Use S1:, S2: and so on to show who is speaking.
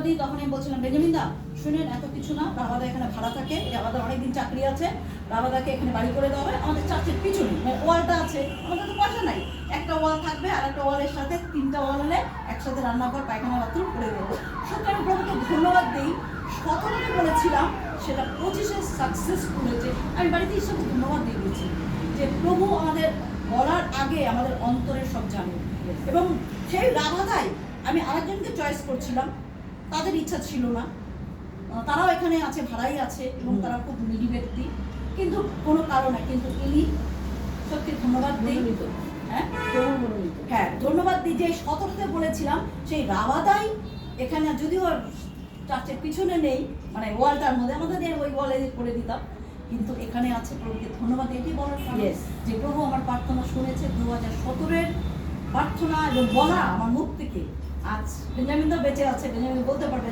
S1: দিই তখন আমি বলছিলাম, বেঞ্জামিন দা শুনেন, এত কিছু না, রাবাদা এখানে ভাড়া থাকে, রাবাদা অনেকদিন চাকরি আছে, রাবাদাকে এখানে বাড়ি করে দেওয়া হবে, আমাদের চার্চের পিছনে মানে ওয়ালটা আছে, আমাদের তো পয়সা নাই, একটা ওয়াল থাকবে আর একটা ওয়ালের সাথে 3টা ওয়াল হলে একসাথে রান্নাঘর পায়খানা বাথরুম করে দেবো। সত্যি আমি প্রভুকে ধন্যবাদ দিই, 17-তে বলেছিলাম, সেটা 25-এ সাকসেসফুল হয়েছে। আমি বাড়িতে ঈশ্বরকে ধন্যবাদ দিয়ে দিয়েছি যে প্রভু আমাদের বলার আগে আমাদের অন্তরের সব জানে। এবং সেই রাবাদাই আমি আরেকজনকে চয়েস করছিলাম, তাদের ইচ্ছা ছিল না, তারাও এখানে আছে, ভাড়াই আছে এবং তারা খুব নিডি ব্যক্তি, কিন্তু কোনো কারণে কিন্তু ইনি সত্যি ধন্যবাদ দিই। হ্যাঁ ধন্যবাদ দিই যে 17-তে বলেছিলাম সেই রাবাদাই এখানে, যদিও চার্চের পিছনে নেই মানে ওয়ালটার মধ্যে, আমাদের ওই ওয়ালে করে দিতাম, কিন্তু এখানে আছে। প্রভুকে ধন্যবাদ এটি বলার যে প্রভু আমার প্রার্থনা শুনেছে, 2017-এর প্রার্থনা এবং বলা আমার মুখ থেকে আজ বেঞ্জামিন তো বেঁচে আছে, বেঞ্জামিন বলতে পারবে